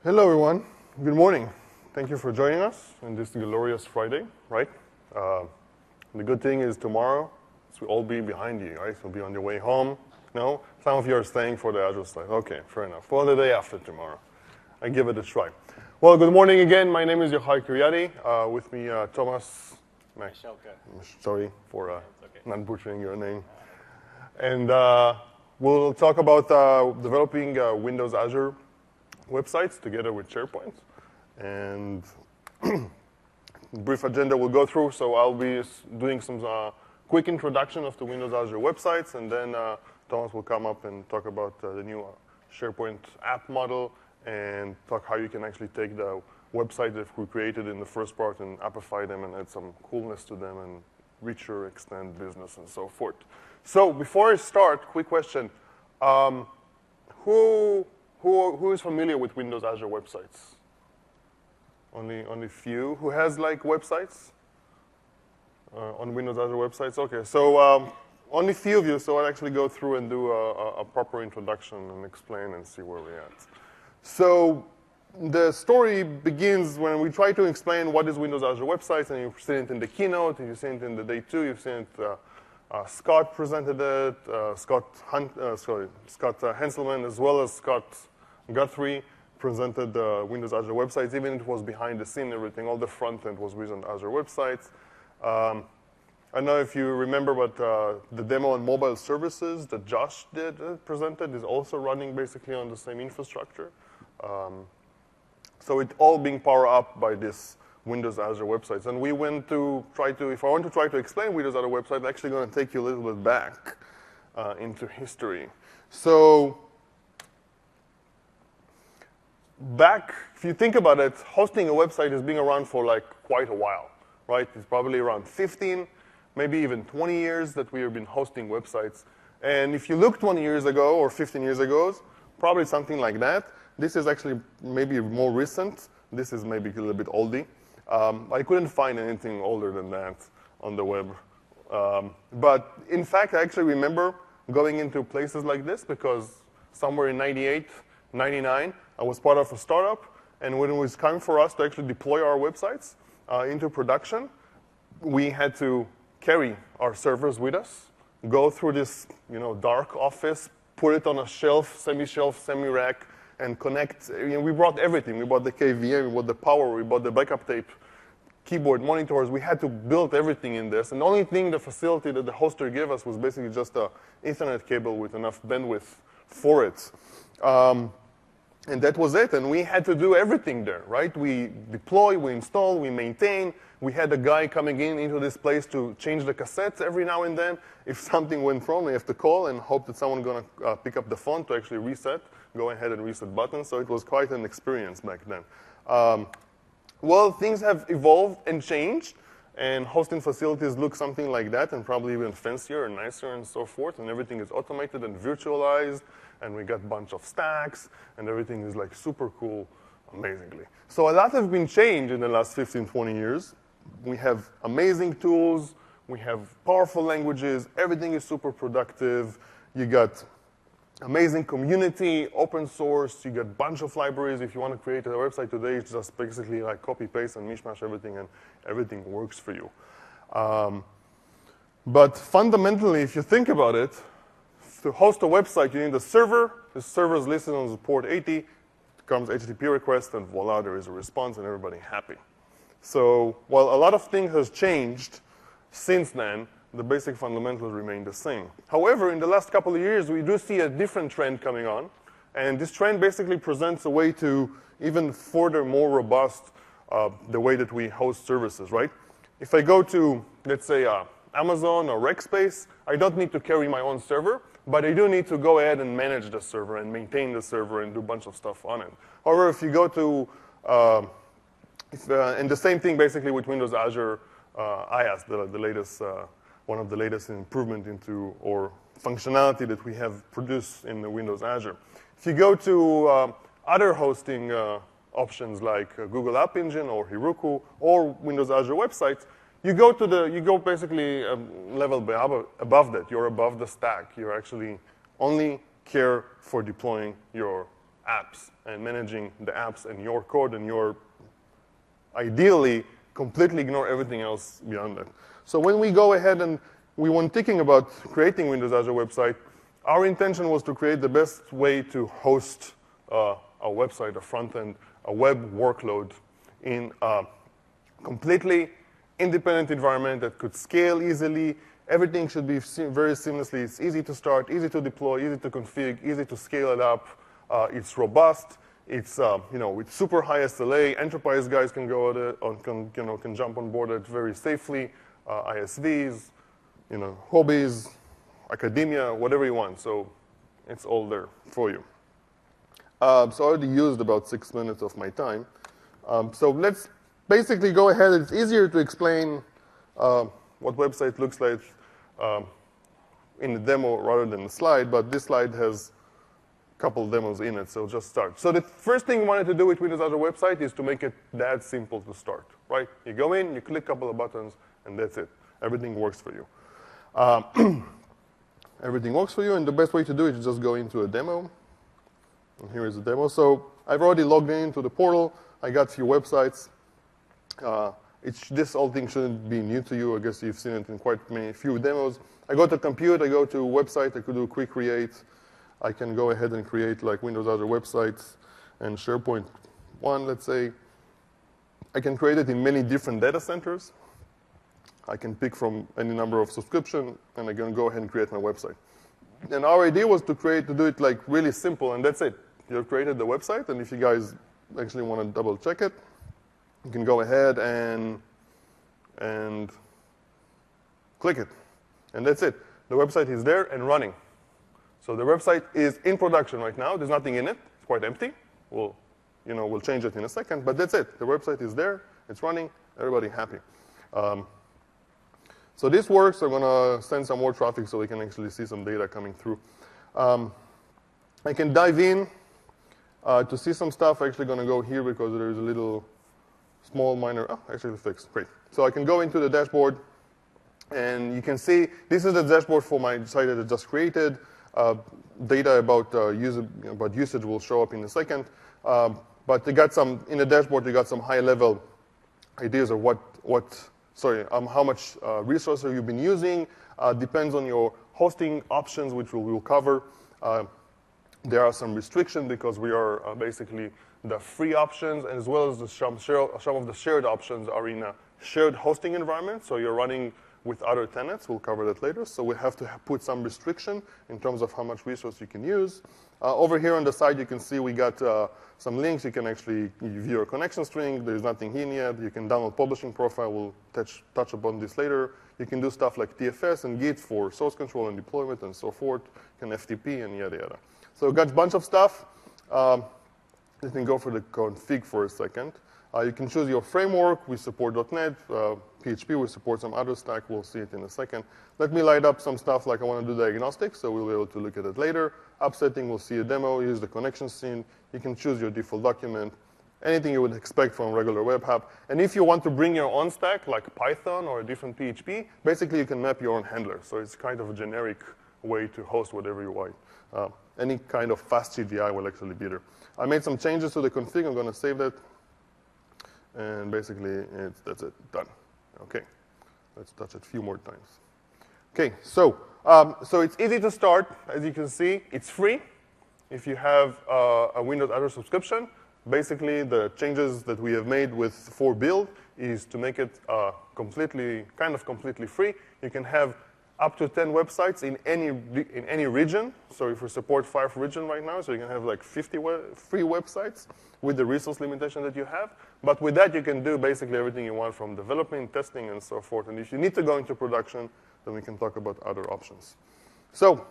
Hello, everyone. Good morning. Thank you for joining us on this glorious Friday, right? The good thing is tomorrow, this will all be behind you, right? You'll be on your way home. No? Some of you are staying for the Azure slide. Okay, fair enough. Well, the day after tomorrow. I give it a try. Well, good morning again. My name is Yochai Kiryati. With me, Thomas. Sorry for not butchering your name. And we'll talk about developing Windows Azure websites together with SharePoint. And brief agenda we'll go through. So I'll be doing some quick introduction of the Windows Azure websites, and then Thomas will come up and talk about the new SharePoint app model and talk how you can actually take the website that we created in the first part and appify them and add some coolness to them and richer, extend business and so forth. So before I start, quick question. Who is familiar with Windows Azure websites? Only few. Who has like websites on Windows Azure websites? Okay, so only few of you. So I'll actually go through and do a proper introduction and explain and see where we're at. So the story begins when we try to explain what is Windows Azure websites, and you've seen it in the keynote, and you've seen it in the day 2, you've seen it. Scott presented it. Scott Henselman, as well as Scott Guthrie, presented the Windows Azure websites. Even it was behind the scene, everything, all the front end was Windows Azure websites. I don't know if you remember, but the demo on mobile services that Josh presented is also running basically on the same infrastructure. So it's all being powered up by this Windows Azure websites. And we went to try to, if I want to try to explain Windows Azure website, I'm actually going to take you a little bit back into history. So back, if you think about it, hosting a website has been around for like quite a while, right? It's probably around 15, maybe even 20 years that we have been hosting websites. And if you look 20 years ago or 15 years ago, probably something like that. This is actually maybe more recent. This is maybe a little bit oldie. I couldn't find anything older than that on the web. But in fact, I actually remember going into places like this because somewhere in 98, 99, I was part of a startup. And when it was time for us to actually deploy our websites into production, we had to carry our servers with us, go through this dark office, put it on a shelf, semi-shelf, semi-rack, and connect. We brought everything. We bought the KVM, we bought the power, we bought the backup tape, keyboard, monitors. We had to build everything in this. And the only thing, the facility that the hoster gave us was basically just an Ethernet cable with enough bandwidth for it. And that was it. And we had to do everything there, right? We deploy, we install, we maintain. We had a guy coming into this place to change the cassettes every now and then. If something went wrong, we have to call and hope that someone's going to pick up the phone to actually reset, go ahead and reset buttons. So it was quite an experience back then. Well, things have evolved and changed, and hosting facilities look something like that, and probably even fancier and nicer and so forth, and everything is automated and virtualized, and we got a bunch of stacks, and everything is like super cool, amazingly. So a lot has been changed in the last 15, 20 years. We have amazing tools, we have powerful languages, everything is super productive. You got amazing community, open source, you got a bunch of libraries. If you want to create a website today, it's just basically like copy, paste, and mishmash everything, and everything works for you. But fundamentally, if you think about it, to host a website, you need a server. The server is listed on port 80. It comes HTTP request, and voila, there is a response, and everybody happy. So while a lot of things has changed since then, the basic fundamentals remain the same. However, in the last couple of years, we do see a different trend coming on. And this trend basically presents a way to even further more robust the way that we host services, right? If I go to, let's say, Amazon or Rackspace, I don't need to carry my own server, but I do need to go ahead and manage the server and maintain the server and do a bunch of stuff on it. However, if you go to, and the same thing basically with Windows Azure IaaS, the latest one of the latest improvement into or functionality that we have produced in the Windows Azure. If you go to other hosting options like Google App Engine or Heroku or Windows Azure websites, you go basically a level above that. You're above the stack. You actually only care for deploying your apps and managing the apps and your code and your, ideally, completely ignore everything else beyond that. So when we go ahead and we were thinking about creating Windows Azure website, our intention was to create the best way to host a website, a front end, a web workload in a completely independent environment that could scale easily. Everything should be very seamlessly. It's easy to start, easy to deploy, easy to config, easy to scale it up. It's robust. It's with super high SLA. Enterprise guys can go at it, can jump on board it very safely. ISVs, hobbies, academia, whatever you want. So it's all there for you. So I already used about 6 minutes of my time. So let's basically go ahead. It's easier to explain what website looks like in the demo rather than the slide, but this slide has a couple of demos in it, so just start. So the first thing we wanted to do with Windows Azure website is to make it that simple to start, right? You go in, you click a couple of buttons, and that's it. Everything works for you. Everything works for you, and the best way to do it is just go into a demo. And here is the demo. So I've already logged into the portal. I got a few websites. This whole thing shouldn't be new to you. I guess you've seen it in quite few demos. I go to compute. I go to website. I could do quick create. I can go ahead and create like Windows Azure websites and SharePoint 1, let's say. I can create it in many different data centers. I can pick from any number of subscription, and I can go ahead and create my website. And our idea was to do it like really simple, and that's it. You've created the website, and if you guys actually want to double check it, you can go ahead and click it. And that's it. The website is there and running. So the website is in production right now. There's nothing in it. It's quite empty. We'll change it in a second, but that's it. The website is there. It's running. Everybody happy. So this works. I'm going to send some more traffic so we can actually see some data coming through. I can dive in to see some stuff. I'm actually going to go here because there's a little small minor. Oh, actually fixed. Great. So I can go into the dashboard, and you can see this is the dashboard for my site that I just created. Data about usage will show up in a second. But in the dashboard, you got some high-level ideas of how much resource have you been using. Depends on your hosting options, which we will cover. There are some restrictions because we are basically the free options, as well as some of the shared options are in a shared hosting environment. So you're running with other tenants. We'll cover that later. So we have to put some restriction in terms of how much resource you can use. Over here on the side, you can see we got some links. You can actually view your connection string. There's nothing in yet. You can download publishing profile. We'll touch upon this later. You can do stuff like TFS and Git for source control and deployment and so forth. You can FTP and yada, yada. So we've got a bunch of stuff. Let me go for the config for a second. You can choose your framework. We support .NET, PHP. We support some other stack. We'll see it in a second. Let me light up some stuff like I want to do diagnostics, so we'll be able to look at it later. App setting, we'll see a demo. Use the connection scene. You can choose your default document. Anything you would expect from a regular web app. And if you want to bring your own stack, like Python or a different PHP, basically you can map your own handler. So it's kind of a generic way to host whatever you want. Any kind of fast CGI will actually be there. I made some changes to the config. I'm going to save that. And basically, that's it, done. Okay, let's touch it a few more times. Okay, so it's easy to start. As you can see, it's free. If you have a Windows Azure subscription, basically the changes that we have made for build is to make it completely free. You can have up to 10 websites in any region. So if we support 5 regions right now, so you can have like 50 free websites with the resource limitation that you have. But with that, you can do basically everything you want from development, testing, and so forth. And if you need to go into production, then we can talk about other options. So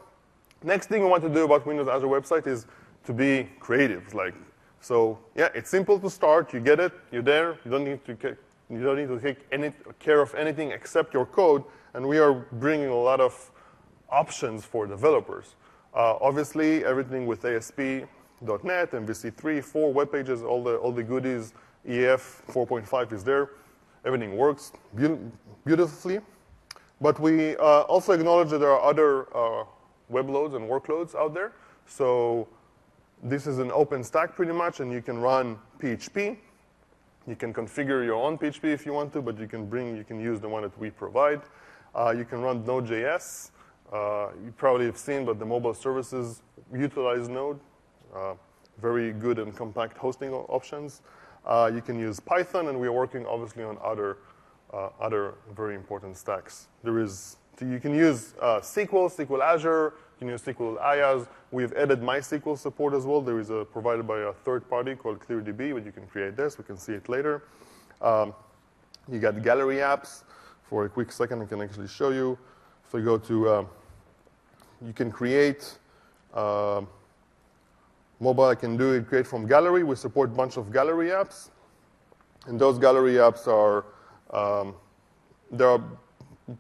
next thing we want to do about Windows Azure website is to be creative. So yeah, it's simple to start. You get it. You're there. You don't need to take any care of anything except your code. And we are bringing a lot of options for developers. Obviously, everything with ASP.NET, MVC3, 4 web pages, all the goodies. EF 4.5 is there. Everything works beautifully. But we also acknowledge that there are other web loads and workloads out there. So This is an open stack pretty much, and you can run PHP. You can configure your own PHP if you want to, but you can use the one that we provide. You can run Node.js. You probably have seen, but the mobile services utilize Node. Very good and compact hosting options. You can use Python, and we are working obviously on other very important stacks. You can use SQL Azure, you can use SQL IaaS. We've added MySQL support as well. There is provided by a third party called ClearDB, but you can create this. We can see it later. You got gallery apps. For a quick second, I can actually show you. If I go to, you can create mobile. I can create from gallery. We support a bunch of gallery apps, and those gallery apps are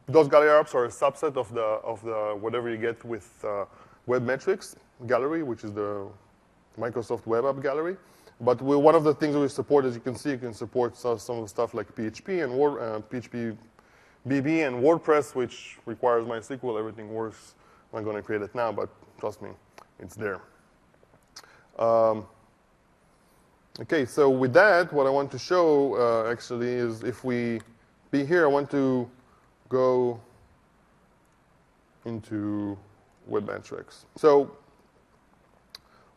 those gallery apps are a subset of the whatever you get with Web Metrics Gallery, which is the Microsoft Web App Gallery. But one of the things we support, as you can see, you can support some of the stuff like PHP and PHP BB and WordPress, which requires MySQL. Everything works. I'm not going to create it now, but trust me, it's there. Okay, so with that, what I want to show actually is if we be here, I want to go into Web Metrics. So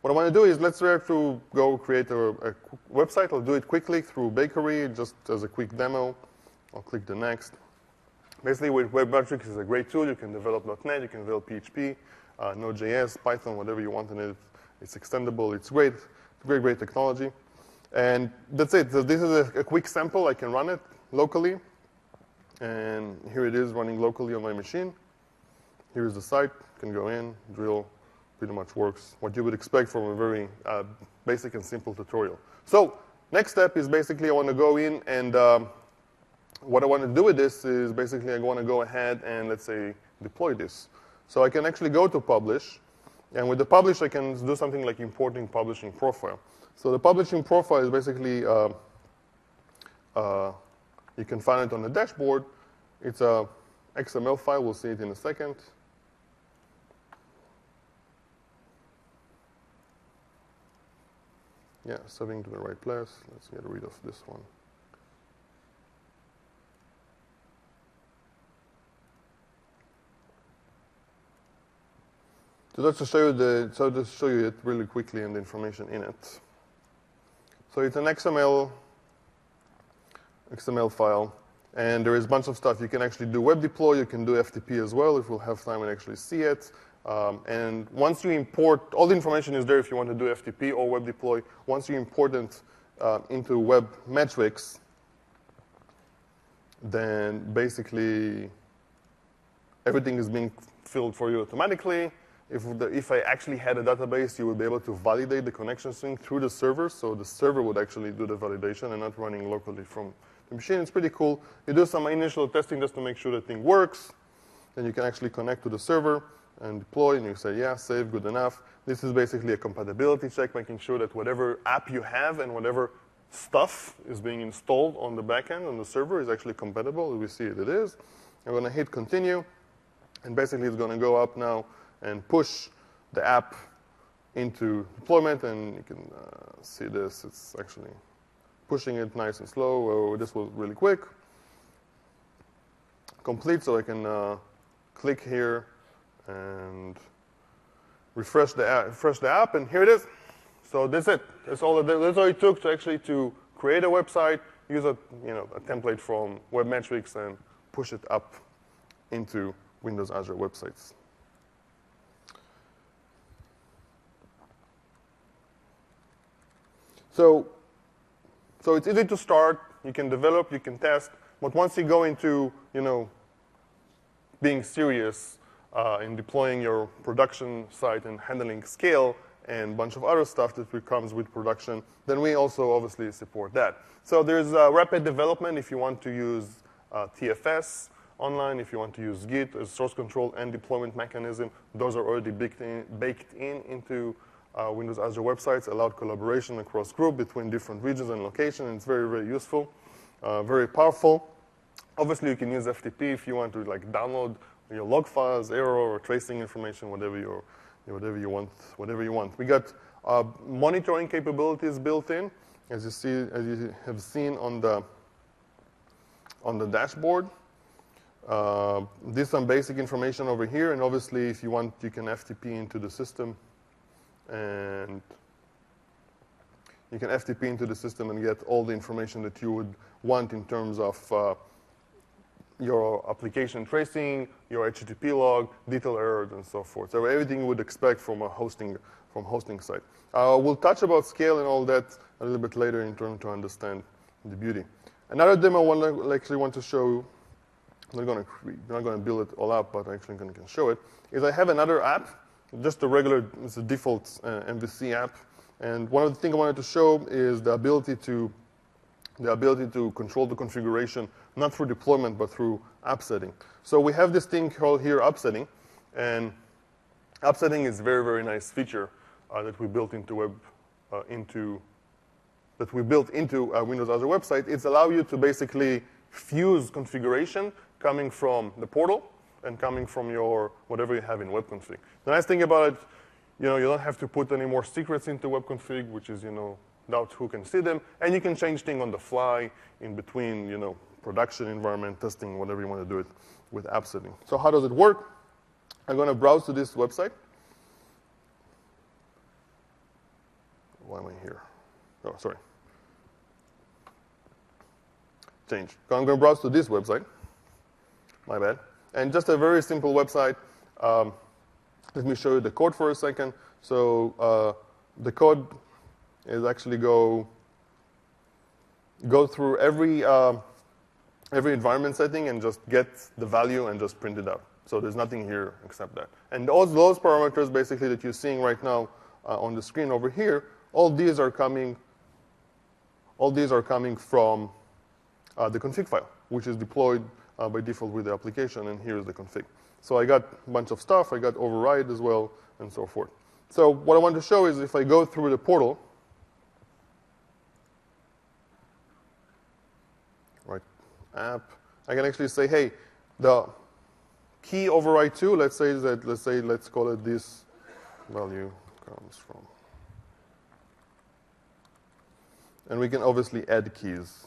what I want to do is let's try to go create a website. I'll do it quickly through Bakery, just as a quick demo. I'll click the next. Basically, with Web Metrics is a great tool. You can develop .NET, you can develop PHP, Node.js, Python, whatever you want in it. It's extendable. It's great. It's great technology. And that's it. So this is a quick sample. I can run it locally. And here it is running locally on my machine. Here is the site. You can go in, drill, pretty much works. What you would expect from a very basic and simple tutorial. So next step is basically I want to go in and what I want to do with this is basically I want to go ahead and let's say deploy this. So I can actually go to publish. And with the publish, I can do something like importing publishing profile. So the publishing profile is basically, you can find it on the dashboard. It's a XML file. We'll see it in a second. Yeah, saving to the right place. Let's get rid of this one. So let's just show you it really quickly and the information in it. So it's an XML file, and there is a bunch of stuff. You can actually do web deploy. You can do FTP as well if we'll have time and actually see it. And once you import, all the information is there if you want to do FTP or web deploy. Once you import it into Web Metrics, then basically everything is being filled for you automatically. If I actually had a database, you would be able to validate the connection string through the server, so the server would actually do the validation and not running locally from the machine. It's pretty cool. You do some initial testing just to make sure the thing works. Then you can actually connect to the server and deploy, and you say, yeah, save, good enough. This is basically a compatibility check, making sure that whatever app you have and whatever stuff is being installed on the backend on the server is actually compatible. We see it is. I'm going to hit continue, and basically it's going to go up now and push the app into deployment, and you can see this. It's actually pushing it nice and slow. Oh, this was really quick. Complete, so I can click here and refresh the app, and here it is. So that's it. That's all it took to actually to create a website, use a template from Web Metrics, and push it up into Windows Azure websites. So it's easy to start. You can develop, you can test, but once you go into being serious in deploying your production site and handling scale and a bunch of other stuff that comes with production, then we also obviously support that. So there's rapid development if you want to use TFS online, if you want to use Git as source control and deployment mechanism. Those are already baked in into Windows Azure websites, allowed collaboration across group between different regions and locations. It's very, very useful, very powerful. Obviously, you can use FTP if you want to download your log files, error, or tracing information, whatever you want. We got monitoring capabilities built in, as you have seen on the dashboard. There's some basic information over here, and obviously, if you want, you can FTP into the system, and get all the information that you would want in terms of your application tracing, your HTTP log, detail errors, and so forth. So everything you would expect from a hosting site. We'll touch about scale and all that a little bit later in terms to understand the beauty. Another demo I actually want to show. I'm not going to build it all up, but I actually can show it. Is I have another app, just a regular, it's a default MVC app, and one of the things I wanted to show is the ability to control the configuration not through deployment but through app setting. So we have this thing called here app setting, and app setting is a very, very nice feature that we built into Windows Azure website. It's allow you to basically fuse configuration coming from the portal and coming from your whatever you have in web config. The nice thing about it, you don't have to put any more secrets into web config, which is doubt who can see them, and you can change things on the fly in between production environment, testing, whatever you want to do it with app setting. So how does it work? I'm going to browse to this website. Why am I here? Oh, sorry. Change. So I'm going to browse to this website. My bad. And just a very simple website. Let me show you the code for a second. So the code is actually go through every environment setting and just get the value and just print it out. So there's nothing here except that. And all those parameters basically that you're seeing right now on the screen over here, all these are coming from the config file, which is deployed by default with the application, and here's the config. So I got a bunch of stuff. I got override as well, and so forth. So what I want to show is if I go through the portal, right, app, I can actually say, hey, the key override to, let's call it this value comes from. And we can obviously add keys.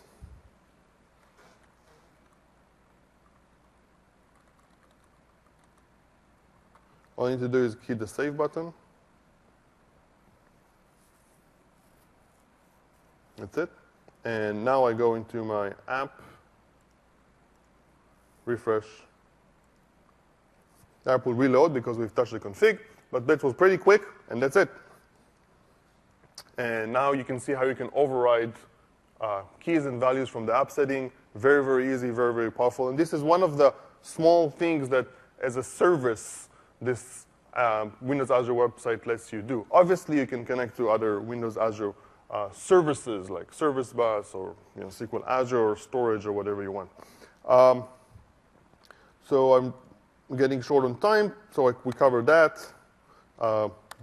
All I need to do is hit the save button. That's it. And now I go into my app, refresh. The app will reload because we've touched the config, but that was pretty quick, and that's it. And now you can see how you can override keys and values from the app setting. Very, very easy, very, very powerful. And this is one of the small things that, as a service, this Windows Azure website lets you do. Obviously, you can connect to other Windows Azure services like Service Bus or SQL Azure or storage or whatever you want. So I'm getting short on time, so we covered that.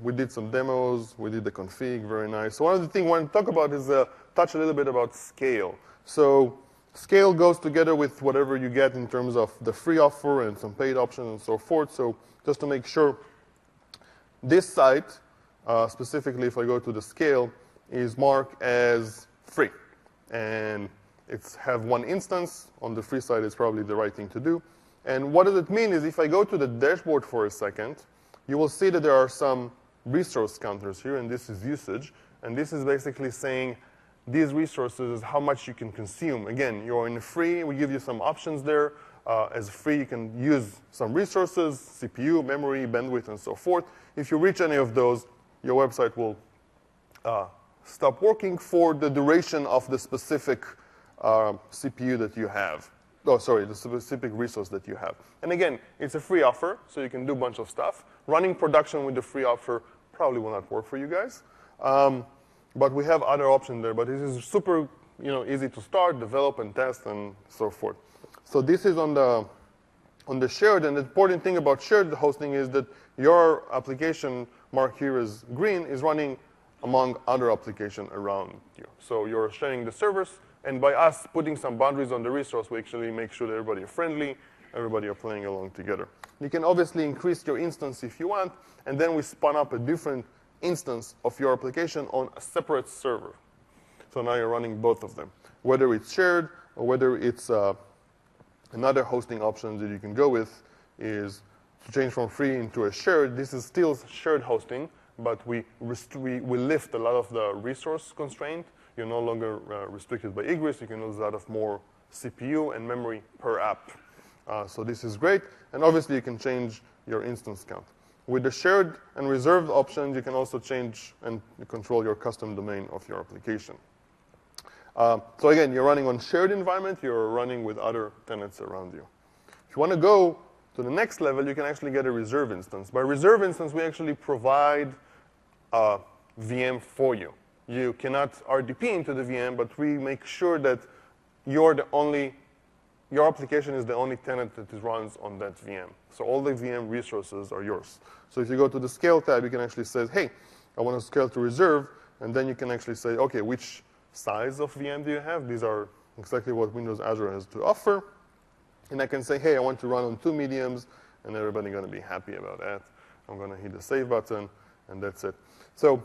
We did some demos. We did the config. Very nice. So one of the things I want to talk about is touch a little bit about scale. So scale goes together with whatever you get in terms of the free offer and some paid options and so forth. So just to make sure, this site, specifically if I go to the scale, is marked as free. And it's have one instance. On the free side is probably the right thing to do. And what does it mean is if I go to the dashboard for a second, you will see that there are some resource counters here, and this is usage. And this is basically saying these resources is how much you can consume. Again, you're in free. We give you some options there. As free, you can use some resources, CPU, memory, bandwidth, and so forth. If you reach any of those, your website will stop working for the duration of the specific CPU that you have. Oh, sorry, the specific resource that you have. And again, it's a free offer, so you can do a bunch of stuff. Running production with the free offer probably will not work for you guys. But we have other options there. But this is super easy to start, develop, and test, and so forth. So this is on the shared. And the important thing about shared hosting is that your application marked here as green is running among other applications around you. So you're sharing the servers. And by us putting some boundaries on the resource, we actually make sure that everybody is friendly everybody are playing along together. You can obviously increase your instance if you want, and then we spun up a different instance of your application on a separate server. So now you're running both of them. Whether it's shared or whether it's another hosting option that you can go with is to change from free into a shared. This is still shared hosting, but we lift a lot of the resource constraint. You're no longer restricted by egress. You can use a lot of more CPU and memory per app. So this is great. And obviously, you can change your instance count. With the shared and reserved options, you can also change and control your custom domain of your application. So again, you're running on shared environment. You're running with other tenants around you. If you want to go to the next level, you can actually get a reserve instance. By reserve instance, we actually provide a VM for you. You cannot RDP into the VM, but we make sure that your application is the only tenant that runs on that VM. So all the VM resources are yours. So if you go to the scale tab, you can actually say, hey, I want to scale to reserve. And then you can actually say, OK, which size of VM do you have? These are exactly what Windows Azure has to offer. And I can say, hey, I want to run on 2 mediums. And everybody's going to be happy about that. I'm going to hit the save button. And that's it. So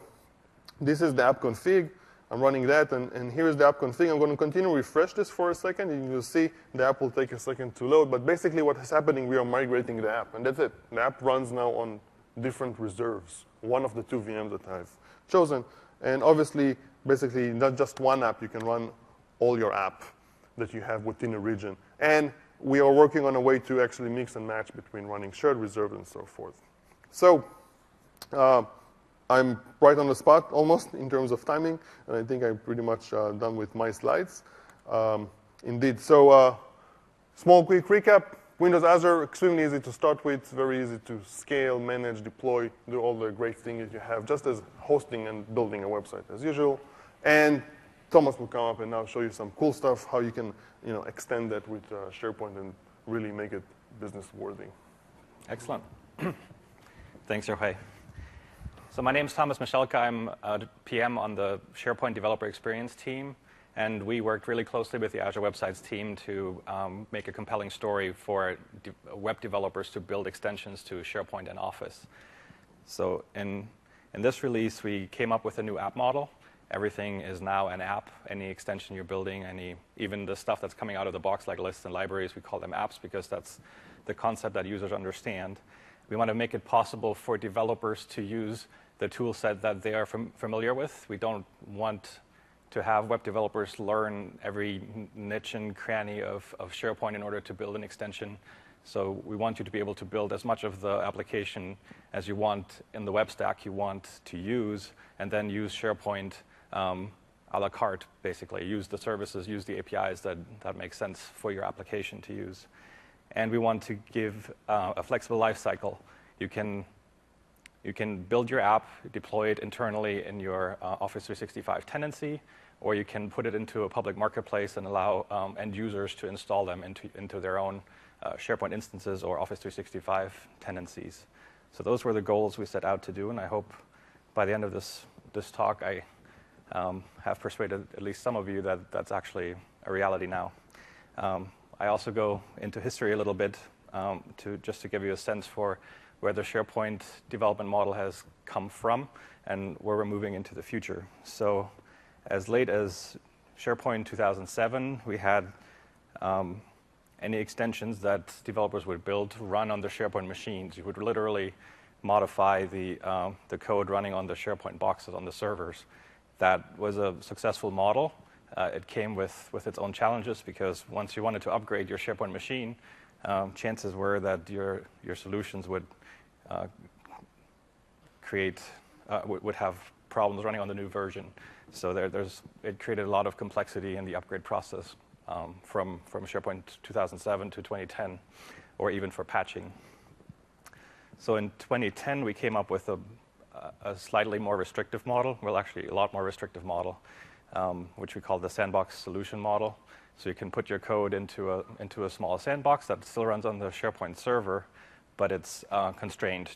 this is the app config. I'm running that, and here's the app config. I'm going to continue to refresh this for a second, and you'll see the app will take a second to load. But basically what is happening, we are migrating the app, and that's it. The app runs now on different reserves, one of the 2 VMs that I've chosen. And obviously, basically, not just one app. You can run all your app that you have within a region. And we are working on a way to actually mix and match between running shared, reserved, and so forth. So I'm right on the spot almost in terms of timing, and I think I'm pretty much done with my slides. Indeed. So small quick recap. Windows Azure, extremely easy to start with, very easy to scale, manage, deploy, do all the great things that you have, just as hosting and building a website as usual. And Thomas will come up and now show you some cool stuff, how you can extend that with SharePoint and really make it business worthy. Excellent. Thanks, Yohei. So my name is Thomas Michalka. I'm a PM on the SharePoint Developer Experience team. And we worked really closely with the Azure Websites team to make a compelling story for web developers to build extensions to SharePoint and Office. So in this release, we came up with a new app model. Everything is now an app. Any extension you're building, even the stuff that's coming out of the box like lists and libraries, we call them apps because that's the concept that users understand. We want to make it possible for developers to use the tool set that they are familiar with. We don't want to have web developers learn every niche and cranny of SharePoint in order to build an extension. So we want you to be able to build as much of the application as you want in the web stack you want to use, and then use SharePoint a la carte, basically. Use the services, use the APIs that make sense for your application to use. And we want to give a flexible lifecycle. You can build your app, deploy it internally in your Office 365 tenancy, or you can put it into a public marketplace and allow end users to install them into their own SharePoint instances or Office 365 tenancies. So those were the goals we set out to do, and I hope by the end of this talk I have persuaded at least some of you that that's actually a reality now. I also go into history a little bit just to give you a sense for where the SharePoint development model has come from and where we're moving into the future. So as late as SharePoint 2007, we had any extensions that developers would build to run on the SharePoint machines. You would literally modify the code running on the SharePoint boxes on the servers. That was a successful model. It came with its own challenges because once you wanted to upgrade your SharePoint machine, chances were that your solutions would would have problems running on the new version. So it created a lot of complexity in the upgrade process from SharePoint 2007 to 2010, or even for patching. So in 2010, we came up with a slightly more restrictive model, well, actually a lot more restrictive model, which we call the sandbox solution model. So you can put your code into a small sandbox that still runs on the SharePoint server, but it's constrained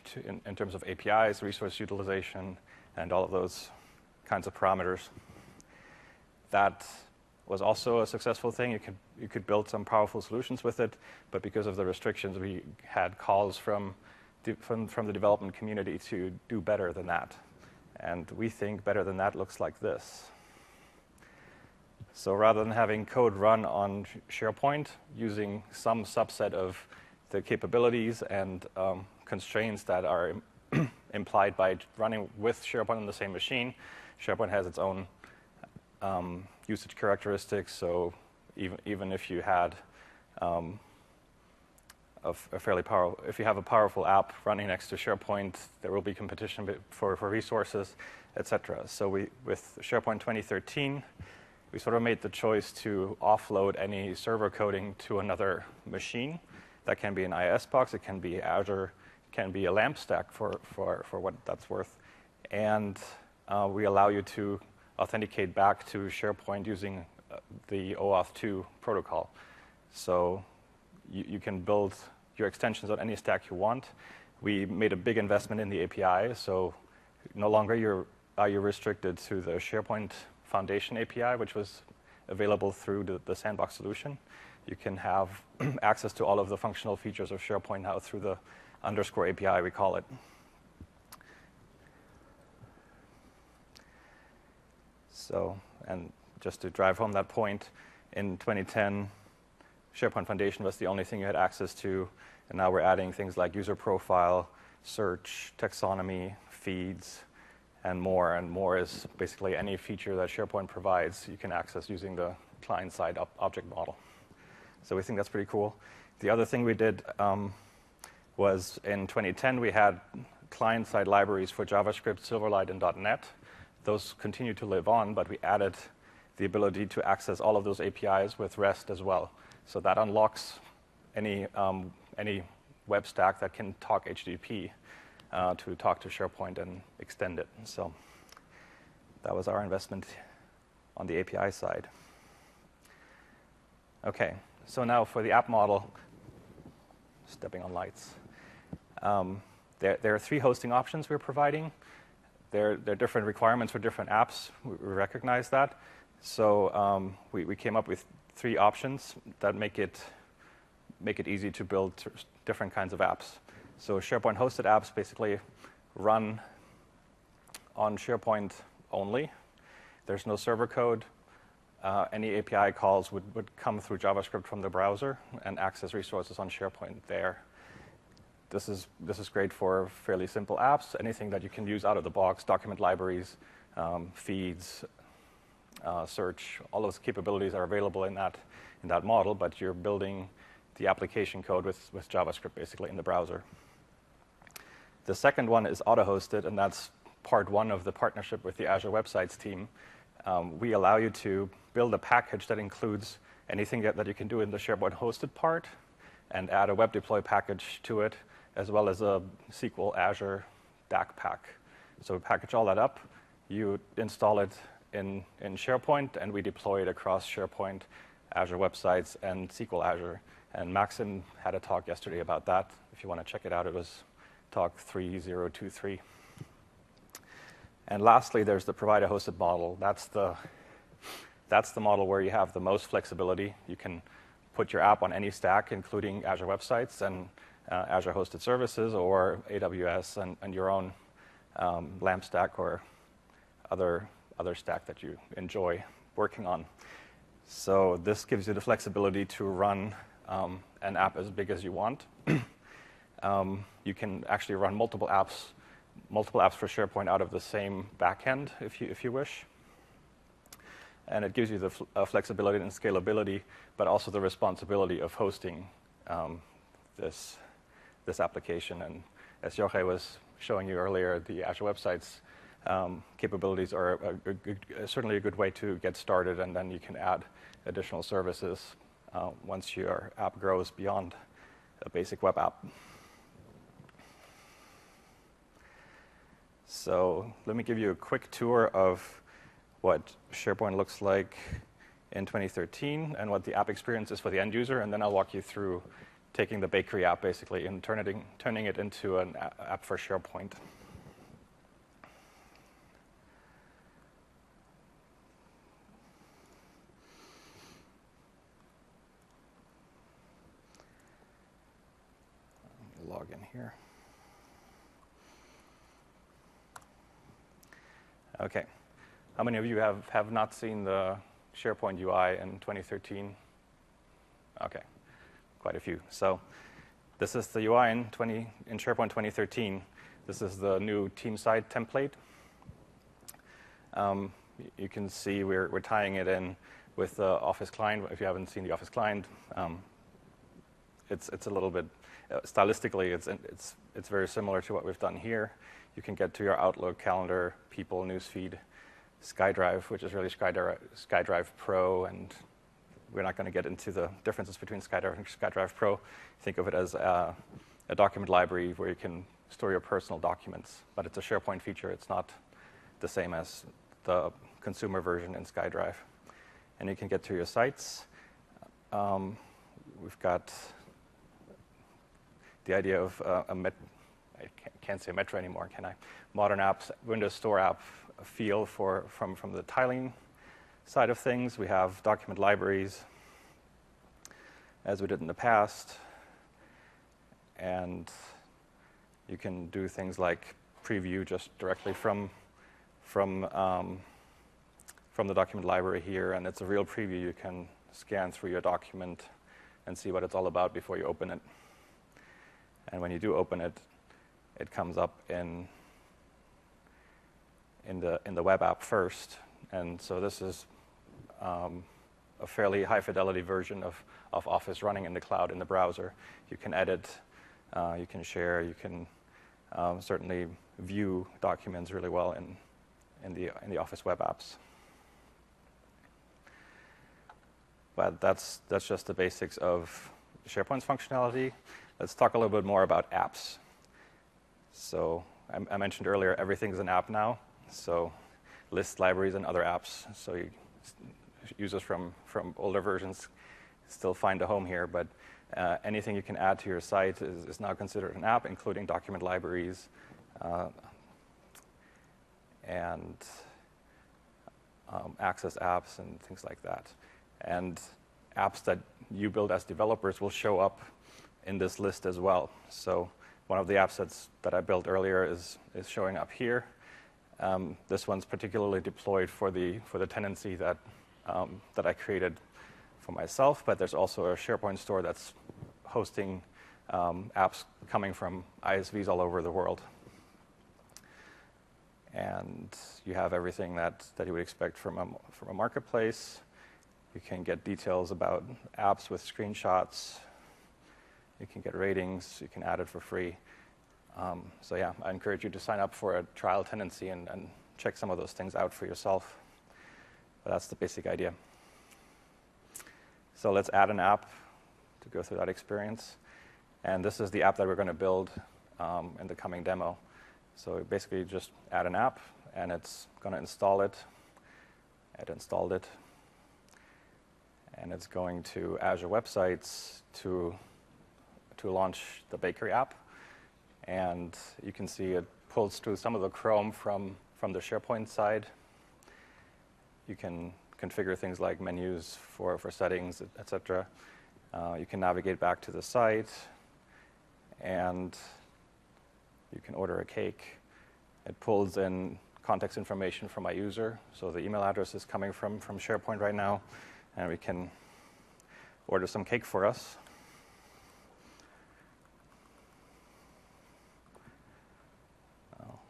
in terms of APIs, resource utilization, and all of those kinds of parameters. That was also a successful thing. You could build some powerful solutions with it, but because of the restrictions, we had calls from the development community to do better than that. And we think better than that looks like this. So rather than having code run on SharePoint using some subset of the capabilities and constraints that are implied by running with SharePoint on the same machine, SharePoint has its own usage characteristics. So even if you had if you have a powerful app running next to SharePoint, there will be competition for resources, etc. So with SharePoint 2013, we sort of made the choice to offload any server coding to another machine. That can be an IIS box, it can be Azure, it can be a LAMP stack for what that's worth. And we allow you to authenticate back to SharePoint using the OAuth 2 protocol. So you can build your extensions on any stack you want. We made a big investment in the API, so no longer are you restricted to the SharePoint Foundation API, which was available through the Sandbox solution. You can have access to all of the functional features of SharePoint now through the _ API, we call it. So, and just to drive home that point, in 2010, SharePoint Foundation was the only thing you had access to, and now we're adding things like user profile, search, taxonomy, feeds, and more. And more is basically any feature that SharePoint provides you can access using the client-side object model. So we think that's pretty cool. The other thing we did was in 2010, we had client-side libraries for JavaScript, Silverlight, and .NET. Those continue to live on, but we added the ability to access all of those APIs with REST as well. So that unlocks any web stack that can talk HTTP to talk to SharePoint and extend it. So that was our investment on the API side. Okay, so now for the app model, stepping on lights. There are 3 hosting options we're providing. There are different requirements for different apps. We recognize that. So we came up with 3 options that make it easy to build different kinds of apps. So SharePoint hosted apps basically run on SharePoint only. There's no server code. Any API calls would come through JavaScript from the browser and access resources on SharePoint there. This is great for fairly simple apps, anything that you can use out of the box, document libraries, feeds, search. All those capabilities are available in that model, but you're building the application code with JavaScript basically in the browser. The second one is auto-hosted, and that's part 1 of the partnership with the Azure Websites team. We allow you to build a package that includes anything that you can do in the SharePoint hosted part and add a web deploy package to it, as well as a SQL Azure DAC pack. So we package all that up, you install it in SharePoint, and we deploy it across SharePoint, Azure Websites, and SQL Azure. And Maxim had a talk yesterday about that. If you want to check it out, it was talk 3023. And lastly, there's the provider-hosted model. That's the model where you have the most flexibility. You can put your app on any stack, including Azure Websites and Azure Hosted Services, or AWS and your own LAMP stack or other stack that you enjoy working on. So this gives you the flexibility to run an app as big as you want. You can actually run multiple apps for SharePoint out of the same backend if you wish. And it gives you the flexibility and scalability, but also the responsibility of hosting this application. And as Jorge was showing you earlier, the Azure Websites capabilities are certainly a good way to get started, and then you can add additional services once your app grows beyond a basic web app. So let me give you a quick tour of what SharePoint looks like in 2013 and what the app experience is for the end user, and then I'll walk you through taking the bakery app basically and turning it into an app for SharePoint. here. Okay. How many of you have not seen the SharePoint UI in 2013? Okay, quite a few. So this is the UI in SharePoint 2013. This is the new team side template. You can see we're tying it in with the Office client. If you haven't seen the Office client, it's a little bit stylistically it's very similar to what we've done here. You can get to your Outlook, Calendar, People, Newsfeed, SkyDrive, which is really SkyDrive Pro, and we're not going to get into the differences between SkyDrive and SkyDrive Pro. Think of it as a document library where you can store your personal documents, but it's a SharePoint feature. It's not the same as the consumer version in SkyDrive. And you can get to your sites. We've got the idea of I can't say Metro anymore, can I? Modern apps, Windows Store app feel from the tiling side of things. We have document libraries, as we did in the past. And you can do things like preview just directly from the document library here, and it's a real preview. You can scan through your document and see what it's all about before you open it. And when you do open it, it comes up in the web app first. And so this is a fairly high fidelity version of Office running in the cloud in the browser. You can edit, you can share, you can certainly view documents really well in the Office web apps. But that's just the basics of SharePoint's functionality. Let's talk a little bit more about apps. So I mentioned earlier, everything's an app now. So lists, libraries, and other apps. So users from older versions still find a home here, but anything you can add to your site is now considered an app, including document libraries and access apps and things like that. And apps that you build as developers will show up in this list as well. So one of the apps that I built earlier is showing up here. This one's particularly deployed for the tenancy that I created for myself, but there's also a SharePoint store that's hosting apps coming from ISVs all over the world. And you have everything that you would expect from a marketplace. You can get details about apps with screenshots. You can get ratings. You can add it for free. So yeah, I encourage you to sign up for a trial tenancy and check some of those things out for yourself. But that's the basic idea. So let's add an app to go through that experience. And this is the app that we're going to build in the coming demo. So basically just add an app, and it's going to install it. It installed it. And it's going to Azure Websites to launch the Bakery app. And you can see it pulls through some of the Chrome from the SharePoint side. You can configure things like menus for settings, etc. You can navigate back to the site, and you can order a cake. It pulls in context information from my user. So the email address is coming from SharePoint right now, and we can order some cake for us.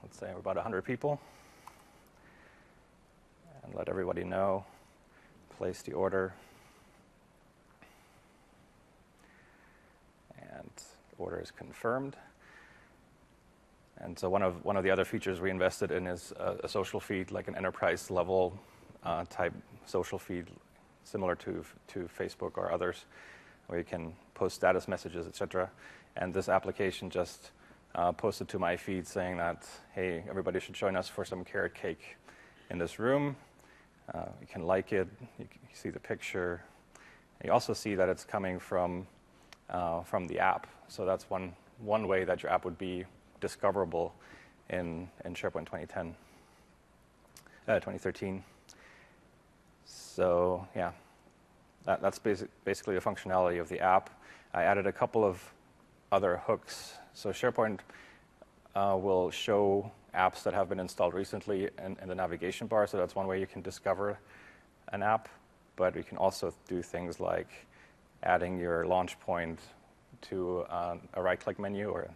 Let's say we're about 100 people. And let everybody know. Place the order. And the order is confirmed. And so one of the other features we invested in is a social feed, like an enterprise level type social feed, similar to Facebook or others, where you can post status messages, etc. And this application just posted to my feed saying that, hey, everybody should join us for some carrot cake in this room. You can like it. You see the picture. And you also see that it's coming from the app. So that's one way that your app would be discoverable in SharePoint 2013. So yeah, that's basically the functionality of the app. I added a couple of other hooks. So SharePoint will show apps that have been installed recently in the navigation bar, so that's one way you can discover an app. But we can also do things like adding your launch point to a right-click menu or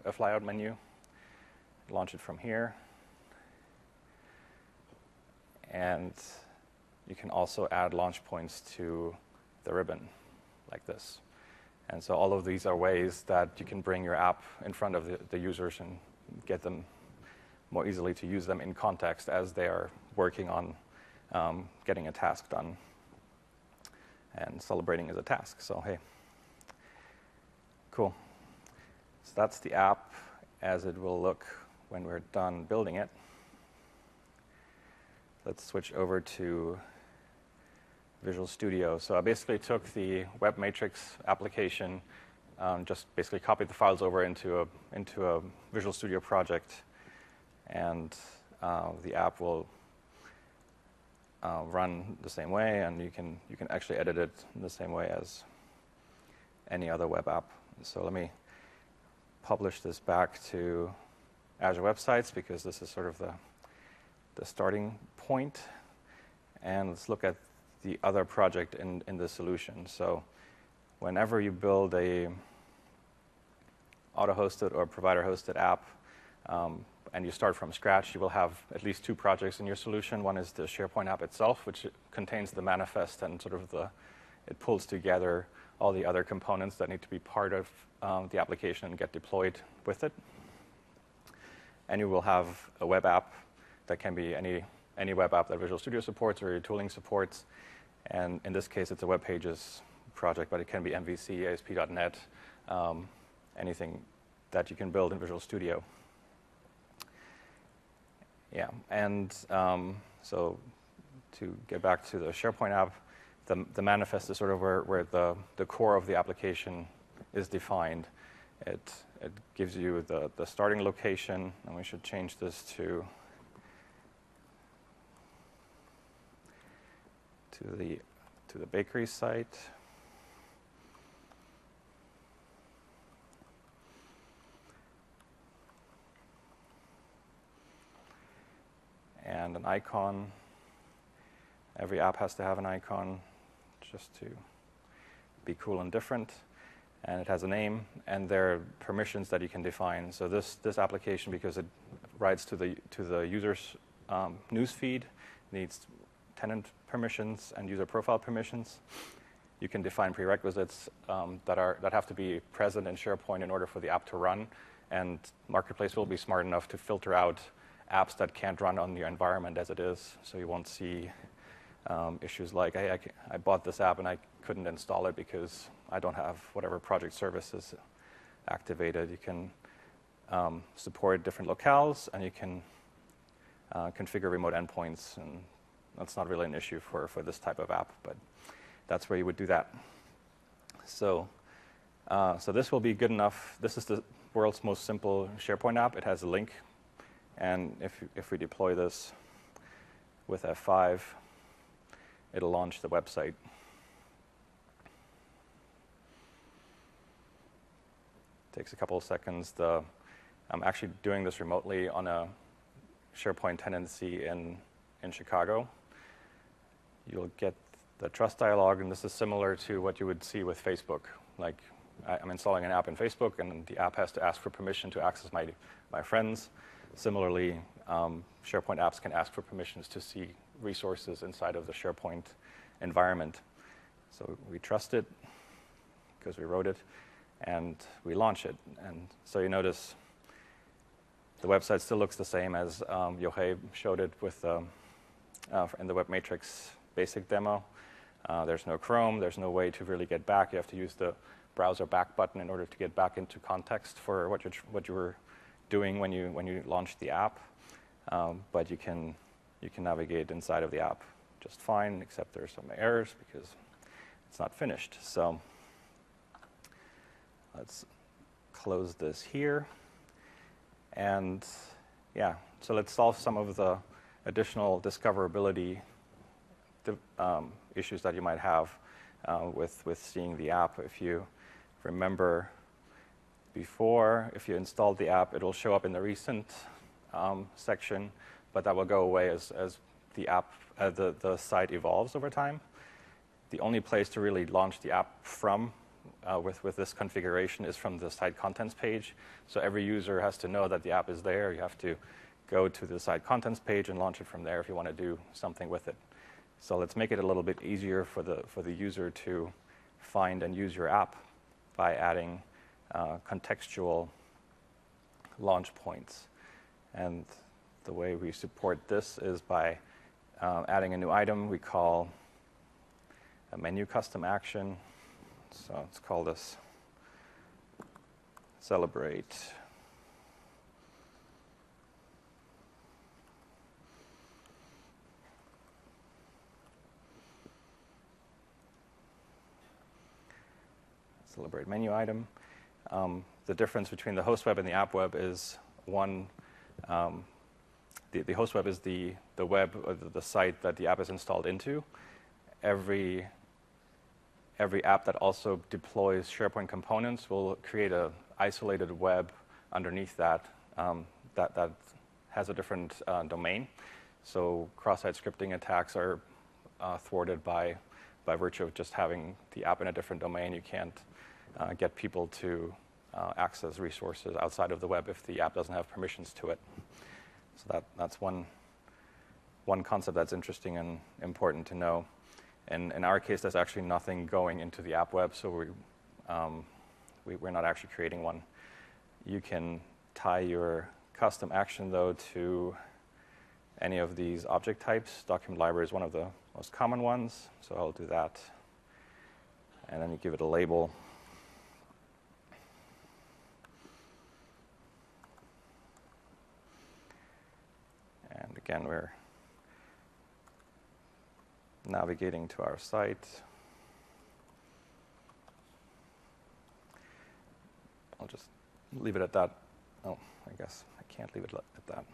a flyout menu. Launch it from here. And you can also add launch points to the ribbon, like this. And so all of these are ways that you can bring your app in front of the users and get them more easily to use them in context as they are working on getting a task done. And celebrating is a task, so hey. Cool. So that's the app as it will look when we're done building it. Let's switch over to Visual Studio. So I basically took the web matrix application, just basically copied the files over into a Visual Studio project, and the app will run the same way, and you can actually edit it in the same way as any other web app. So let me publish this back to Azure Websites, because this is sort of the starting point. And let's look at the other project in the solution. So whenever you build a auto-hosted or provider-hosted app, and you start from scratch, you will have at least two projects in your solution. One is the SharePoint app itself, which contains the manifest and sort of it pulls together all the other components that need to be part of the application and get deployed with it. And you will have a web app that can be any web app that Visual Studio supports or your tooling supports. And in this case, it's a web pages project, but it can be MVC, ASP.NET, anything that you can build in Visual Studio. Yeah, and so to get back to the SharePoint app, the manifest is sort of where the core of the application is defined. It gives you the starting location, and we should change this to the bakery site. And an icon. Every app has to have an icon just to be cool and different. And it has a name, and there are permissions that you can define. So this application, because it writes to the user's newsfeed, needs tenant permissions and user profile permissions. You can define prerequisites that have to be present in SharePoint in order for the app to run. And Marketplace will be smart enough to filter out apps that can't run on your environment as it is, so you won't see issues like, hey, I bought this app and I couldn't install it because I don't have whatever project services activated. You can support different locales, and you can configure remote endpoints, and that's not really an issue for this type of app, but that's where you would do that. So this will be good enough. This is the world's most simple SharePoint app. It has a link. And if we deploy this with F5, it'll launch the website. Takes a couple of seconds. I'm actually doing this remotely on a SharePoint tenancy in Chicago. You'll get the trust dialog, and this is similar to what you would see with Facebook. Like, I'm installing an app in Facebook, and the app has to ask for permission to access my friends. Similarly, SharePoint apps can ask for permissions to see resources inside of the SharePoint environment. So we trust it because we wrote it, and we launch it. And so you notice the website still looks the same as Yohei showed it with in the Web Matrix basic demo. There's no Chrome. There's no way to really get back. You have to use the browser back button in order to get back into context for what you were doing when you launched the app, but you can navigate inside of the app just fine, except there's some errors because it's not finished. So let's close this here, and yeah, so let's solve some of the additional discoverability issues that you might have with seeing the app. If you remember before, if you installed the app, it will show up in the recent section, but that will go away as the app, the site evolves over time. The only place to really launch the app from with this configuration is from the site contents page. So every user has to know that the app is there. You have to go to the site contents page and launch it from there if you want to do something with it. So let's make it a little bit easier for the user to find and use your app by adding contextual launch points. And the way we support this is by adding a new item we call a menu custom action. So let's call this celebrate. Celebrate menu item. The difference between the host web and the app web is one, the host web is the web or the site that the app is installed into. Every app that also deploys SharePoint components will create an isolated web underneath that that has a different domain. So cross-site scripting attacks are thwarted by virtue of just having the app in a different domain. You can't get people to access resources outside of the web if the app doesn't have permissions to it. So that's one concept that's interesting and important to know. And in our case, there's actually nothing going into the app web, so we're not actually creating one. You can tie your custom action, though, to any of these object types. Document library is one of the most common ones, so I'll do that. And then you give it a label. And again, we're navigating to our site. I'll just leave it at that. Oh, I guess I can't leave it at that.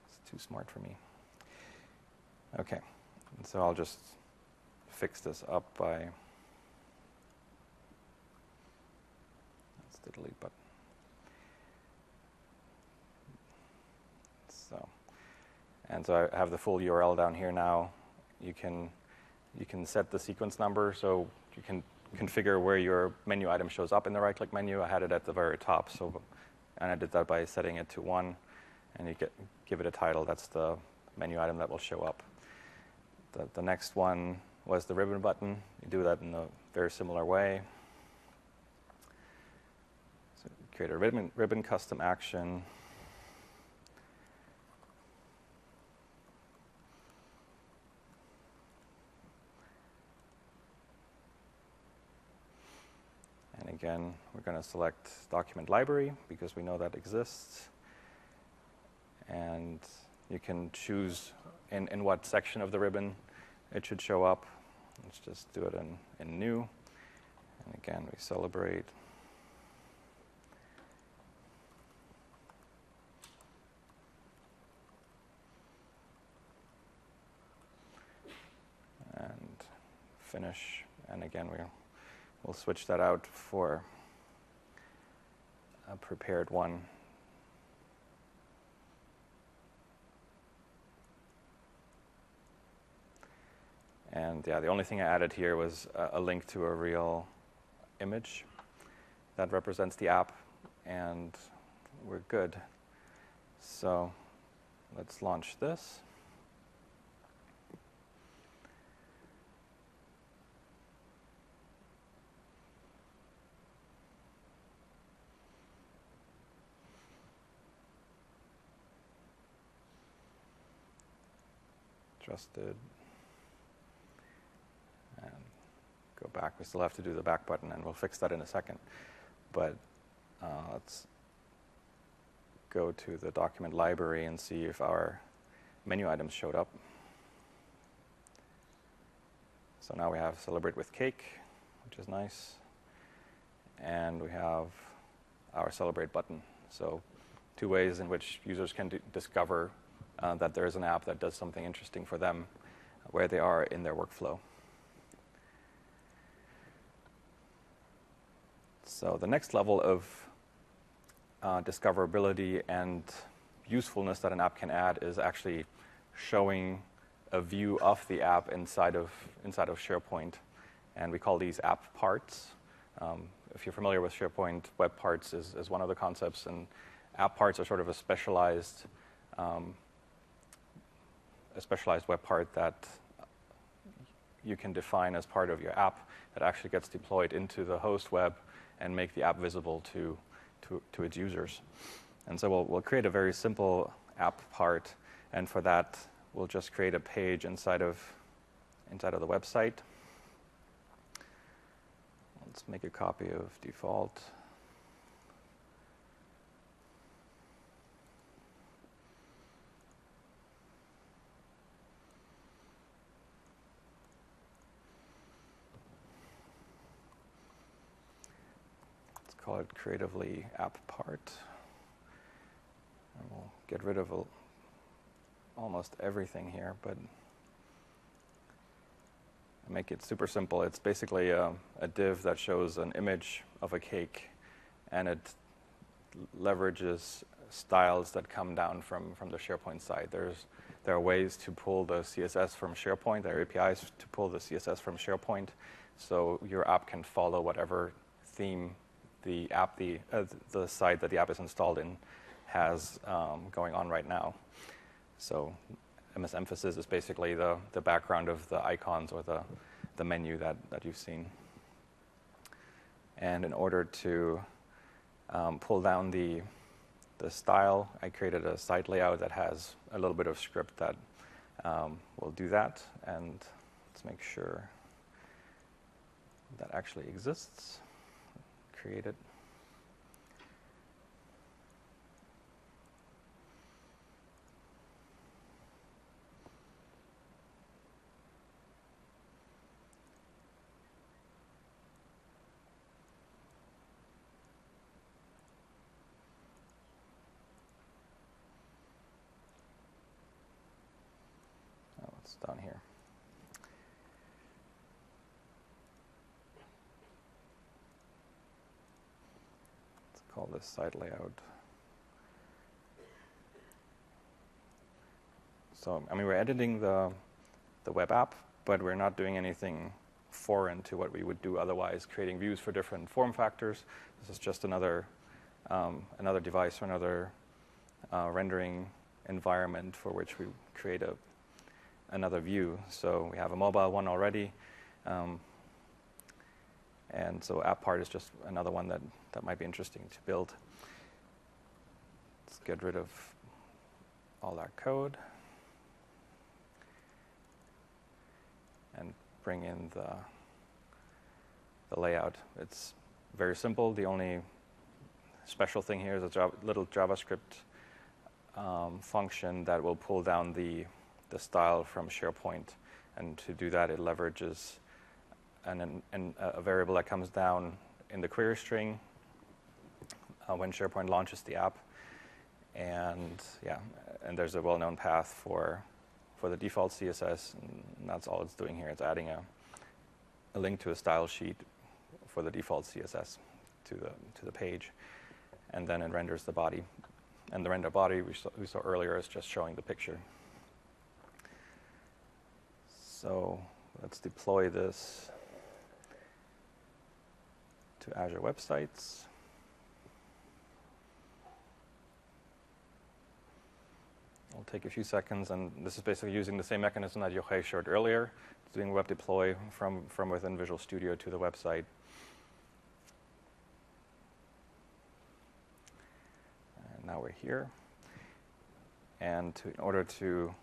It's too smart for me. Okay, and so I'll just fix this up by, that's the delete button. And so I have the full URL down here now. You can set the sequence number, so you can configure where your menu item shows up in the right-click menu. I had it at the very top, and I did that by setting it to 1, and you give it a title. That's the menu item that will show up. The next one was the ribbon button. You do that in a very similar way. So create a ribbon custom action. And again, we're going to select document library because we know that exists. And you can choose in what section of the ribbon it should show up. Let's just do it in new. And again, we celebrate. And finish. And again, we'll switch that out for a prepared one. And yeah, the only thing I added here was a link to a real image that represents the app, and we're good. So let's launch this. Trusted. And go back. We still have to do the back button, and we'll fix that in a second. But let's go to the document library and see if our menu items showed up. So now we have Celebrate with Cake, which is nice. And we have our Celebrate button. So 2 ways in which users can discover that there is an app that does something interesting for them where they are in their workflow. So the next level of discoverability and usefulness that an app can add is actually showing a view of the app inside of SharePoint, and we call these app parts. If you're familiar with SharePoint, web parts is one of the concepts, and app parts are sort of a specialized web part that you can define as part of your app that actually gets deployed into the host web and make the app visible to its users. And so we'll create a very simple app part, and for that we'll just create a page inside of the website. Let's make a copy of default. Let's call it creatively app part. And we'll get rid of almost everything here, but make it super simple. It's basically a div that shows an image of a cake, and it leverages styles that come down from the SharePoint side. There are ways to pull the CSS from SharePoint. There are APIs to pull the CSS from SharePoint, so your app can follow whatever theme the site that the app is installed in has going on right now. So MS Emphasis is basically the background of the icons or the menu that you've seen. And in order to pull down the style, I created a site layout that has a little bit of script that will do that. And let's make sure that actually exists. Create it. Down here. Let's call this site layout. So, I mean, we're editing the web app, but we're not doing anything foreign to what we would do otherwise, creating views for different form factors. This is just another device or another rendering environment for which we create another view. So we have a mobile one already, and so app part is just another one that might be interesting to build. Let's get rid of all our code and bring in the layout. It's very simple. The only special thing here is a little JavaScript function that will pull down the style from SharePoint, and to do that it leverages a variable that comes down in the query string when SharePoint launches the app, and there's a well-known path for the default CSS, and that's all it's doing here. It's adding a link to a style sheet for the default CSS to the page, and then it renders the body, and the render body we saw earlier is just showing the picture. So let's deploy this to Azure websites. It'll take a few seconds, and this is basically using the same mechanism that Yochai showed earlier. It's doing web deploy from within Visual Studio to the website. And now we're here. And in order to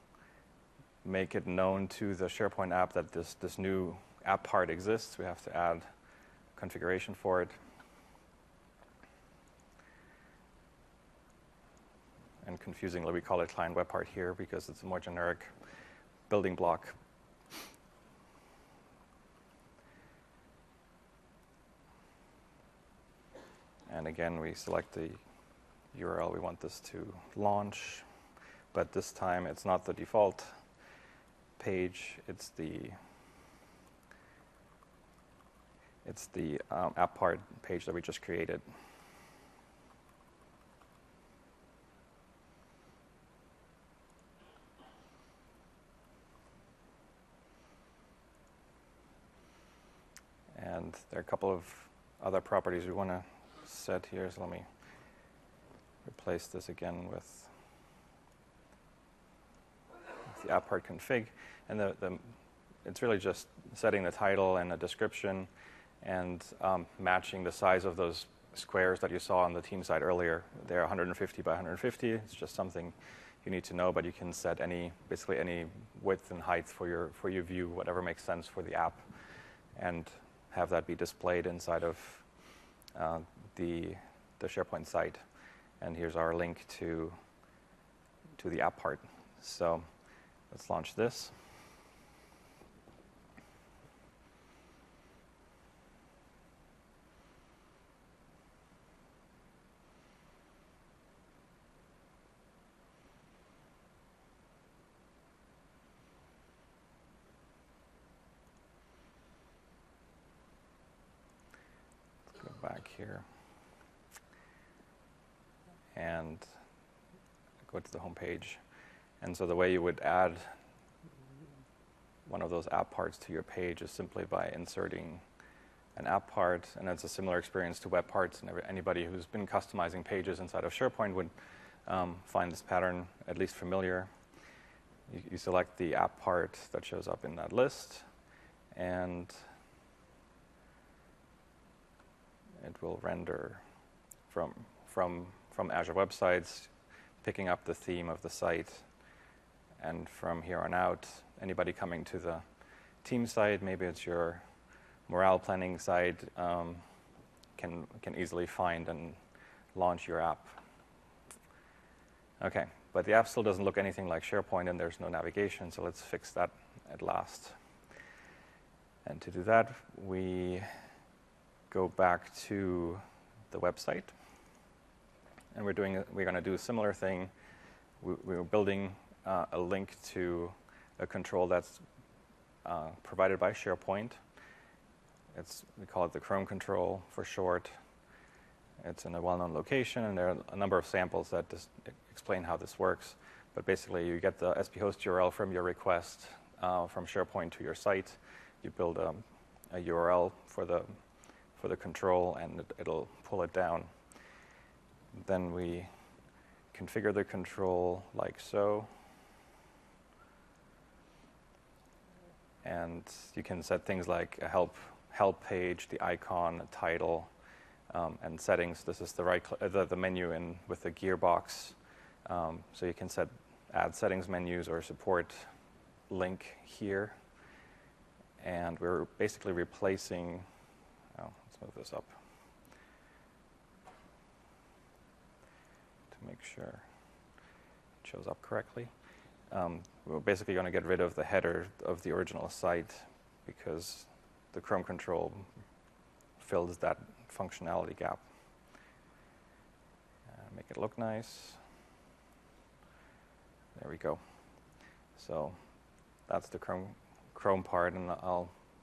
make it known to the SharePoint app that this new app part exists, we have to add configuration for it. And confusingly, we call it client web part here because it's a more generic building block. And again, we select the URL we want this to launch, but this time it's not the default page, it's It's the app part page that we just created. And there are a couple of other properties we want to set here. So let me replace this again with the app part config. And it's really just setting the title and a description and matching the size of those squares that you saw on the team side earlier. They're 150 by 150. It's just something you need to know, but you can set basically any width and height for your view, whatever makes sense for the app, and have that be displayed inside of the SharePoint site. And here's our link to the app part. So let's launch this. Back here and go to the home page. And so the way you would add one of those app parts to your page is simply by inserting an app part, and it's a similar experience to web parts, and anybody who's been customizing pages inside of SharePoint would find this pattern at least familiar. You select the app part that shows up in that list, and it will render from Azure websites, picking up the theme of the site. And from here on out, anybody coming to the team site, maybe it's your morale planning site, can easily find and launch your app. Okay, but the app still doesn't look anything like SharePoint, and there's no navigation, so let's fix that at last. And to do that, we go back to the website, and we're going to do a similar thing. We're building a link to a control that's provided by SharePoint. We call it the Chrome control for short. It's in a well-known location, and there are a number of samples that just explain how this works. But basically, you get the SP host URL from your request from SharePoint to your site. You build a URL for the control, and it'll pull it down. Then we configure the control like so. And you can set things like a help page, the icon, a title, and settings. This is the menu with the gearbox. So you can add settings menus or support link here. And we're basically replacing. Let's move this up to make sure it shows up correctly. We're basically going to get rid of the header of the original site because the Chrome control fills that functionality gap. Make it look nice. There we go. So that's the Chrome part, and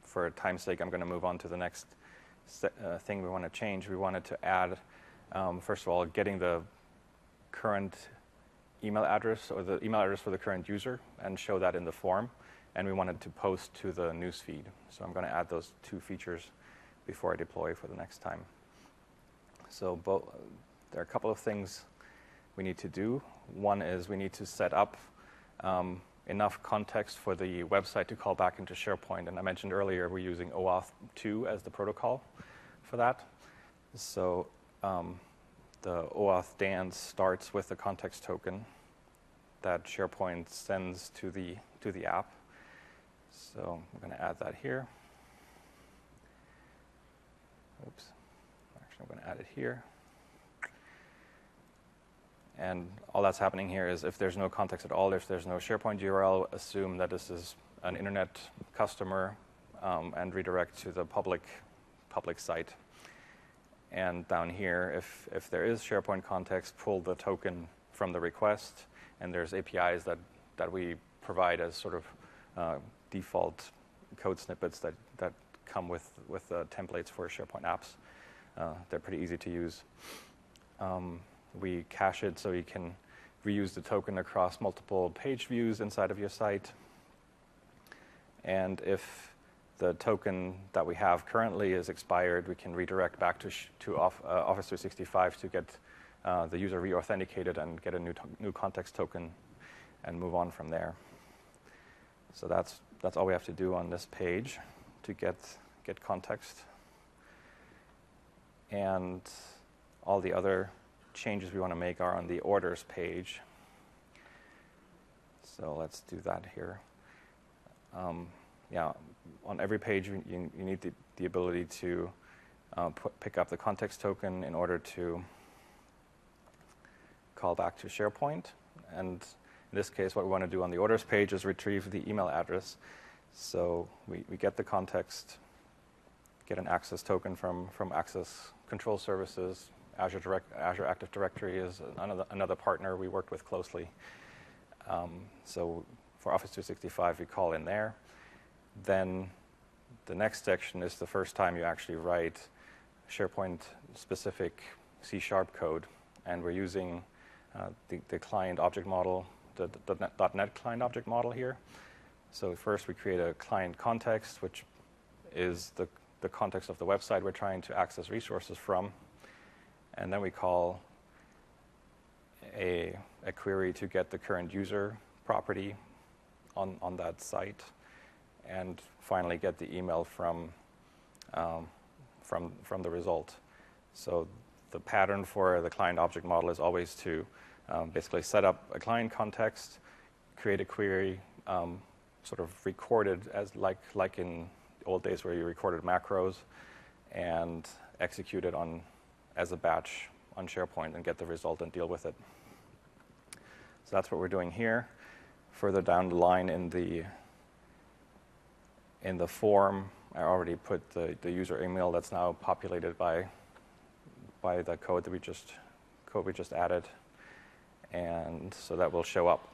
for time's sake, I'm going to move on to the next thing we want to change. We wanted to add, first of all, getting the current email address or the email address for the current user and show that in the form. And we wanted to post to the newsfeed. So I'm going to add those two features before I deploy for the next time. So there are a couple of things we need to do. One is we need to set up enough context for the website to call back into SharePoint. And I mentioned earlier we're using OAuth 2 as the protocol for that. So the OAuth dance starts with the context token that SharePoint sends to the app. So I'm going to add that here. Oops. Actually, I'm going to add it here. And all that's happening here is if there's no context at all, if there's no SharePoint URL, assume that this is an internet customer and redirect to the public site. And down here, if there is SharePoint context, pull the token from the request. And there's APIs that we provide as sort of default code snippets that come with templates for SharePoint apps. They're pretty easy to use. We cache it so you can reuse the token across multiple page views inside of your site. And if the token that we have currently is expired, we can redirect back to Office 365 to get the user re-authenticated and get a new context token and move on from there. So that's all we have to do on this page to get context. And all the other changes we want to make are on the orders page. So let's do that here. Yeah, on every page you need the ability to pick up the context token in order to call back to SharePoint. And in this case, what we want to do on the orders page is retrieve the email address. So we get the context, get an access token from Access Control Services. Azure Active Directory is another partner we worked with closely. So for Office 365, we call in there. Then the next section is the first time you actually write SharePoint-specific C# code, and we're using the client object model, the .NET client object model here. So first we create a client context, which is the context of the website we're trying to access resources from. And then we call a query to get the current user property on that site, and finally get the email from the result. So the pattern for the client object model is always to basically set up a client context, create a query, sort of recorded as like in old days where you recorded macros, and execute it as a batch on SharePoint and get the result and deal with it. So that's what we're doing here. Further down the line in the form, I already put the user email that's now populated by the code we just added, and so that will show up.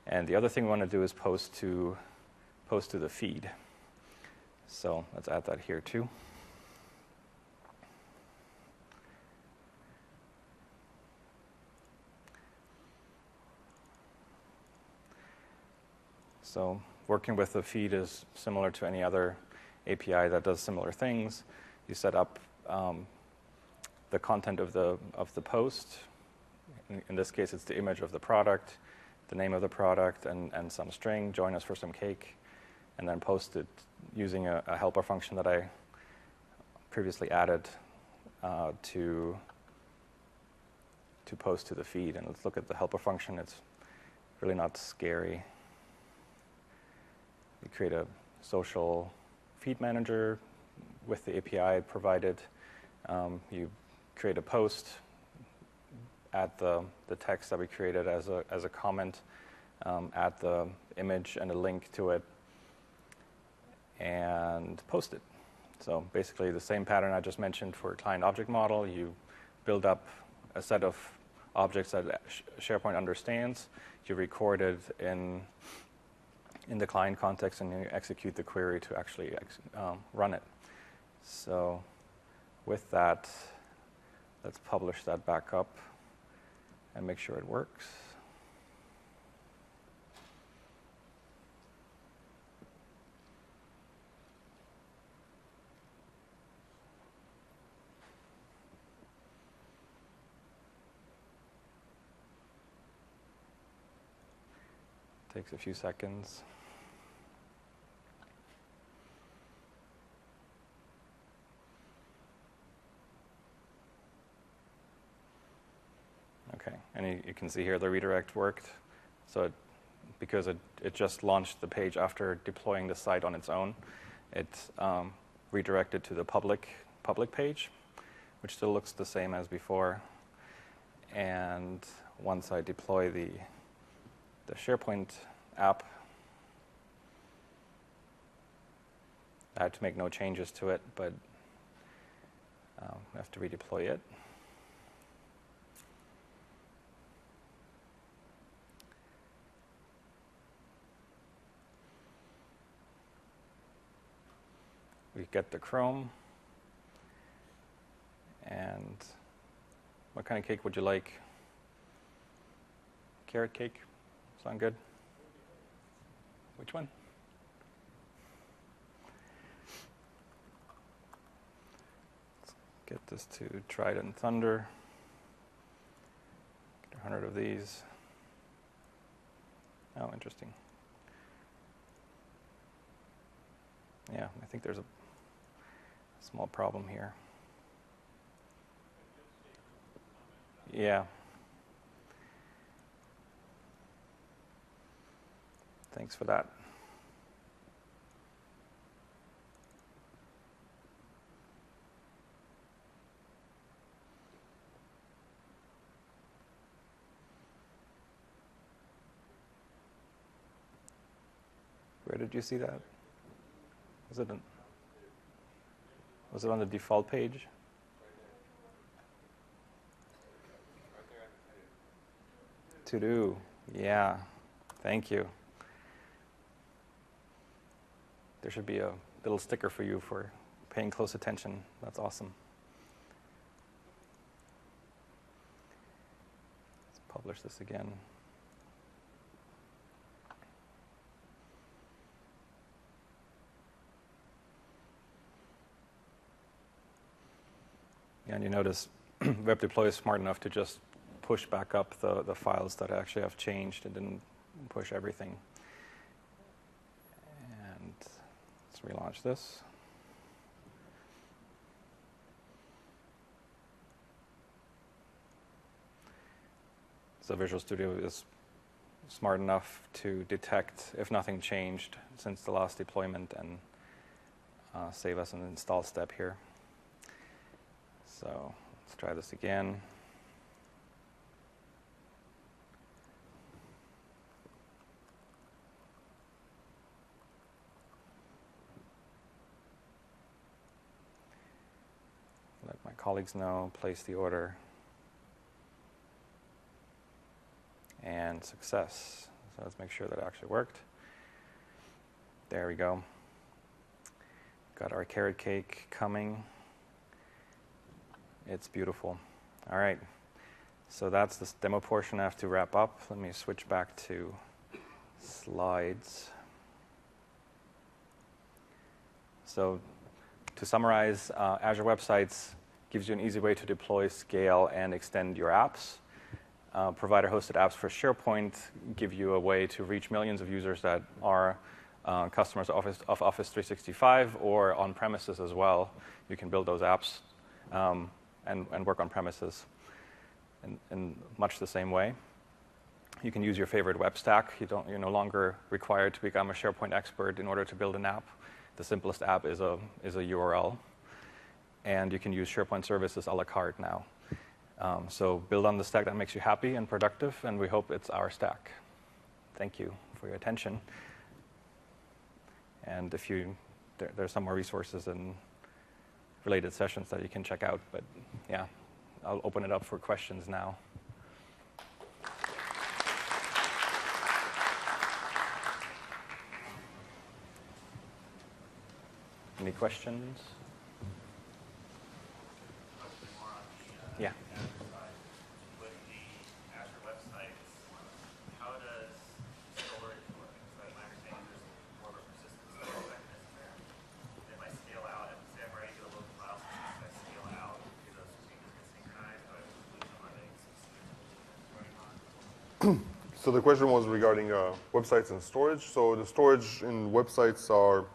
And the other thing we want to do is post to the feed. So let's add that here too. So working with the feed is similar to any other API that does similar things. You set up the content of the post. In this case, it's the image of the product, the name of the product, and some string, join us for some cake, and then post it using a helper function that I previously added to post to the feed. And let's look at the helper function. It's really not scary. You create a social feed manager with the API provided. You create a post, add the text that we created as a comment, add the image and a link to it, and post it. So basically the same pattern I just mentioned for client object model. You build up a set of objects that SharePoint understands. You record it in the client context, and you execute the query to actually run it. So with that, let's publish that back up and make sure it works. Takes a few seconds. Okay, and you can see here the redirect worked. So because it just launched the page after deploying the site on its own, it redirected to the public page, which still looks the same as before. And once I deploy the SharePoint app, I had to make no changes to it, but I have to redeploy it. We get the Chrome. And what kind of cake would you like? Carrot cake? Sound good? Which one? Let's get this to Trident Thunder. Get 100 of these. Oh, interesting. Yeah, I think there's a small problem here. Yeah. Thanks for that. Where did you see that? Was it on the default page? To do. Yeah. Thank you. There should be a little sticker for you for paying close attention. That's awesome. Let's publish this again. And you notice Web Deploy is smart enough to just push back up the files that actually have changed. It didn't push everything. And let's relaunch this. So Visual Studio is smart enough to detect if nothing changed since the last deployment and save us an install step here. So let's try this again. Let my colleagues know, place the order. And success. So let's make sure that actually worked. There we go. Got our carrot cake coming. It's beautiful. All right. So that's this demo portion I have to wrap up. Let me switch back to slides. So to summarize, Azure Websites gives you an easy way to deploy, scale, and extend your apps. Provider-hosted apps for SharePoint give you a way to reach millions of users that are customers of Office 365 or on-premises as well. You can build those apps and work on premises in much the same way. You can use your favorite web stack. You're no longer required to become a SharePoint expert in order to build an app. The simplest app is a URL. And you can use SharePoint services a la carte now. So build on the stack that makes you happy and productive, and we hope it's our stack. Thank you for your attention. And there's some more resources and related sessions that you can check out. But yeah, I'll open it up for questions now. Any questions? Yeah. With the Azure websites, how does storage work? So my understanding there's more of a persistent storage mechanism there. If I scale out, say I'm ready to do a local file system, if I scale out, do those changes get synchronized? Do I lose them? Are they running on? So the question was regarding websites and storage. So the storage in websites are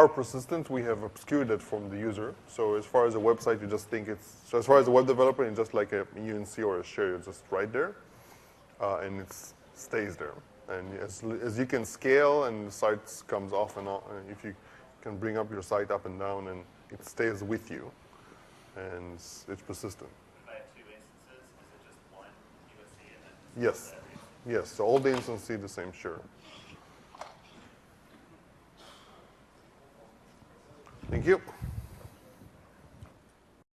persistent. We have obscured it from the user. So as far as a website, you just think it's, so as far as a web developer, it's just like a UNC or a share. It's just right there, and it stays there. And as you can scale and the site comes off and on, if you can bring up your site up and down, and it stays with you, and it's persistent. If I have two instances, is it just one UNC and then Yes. Yes. So all the instances see the same share. Thank you.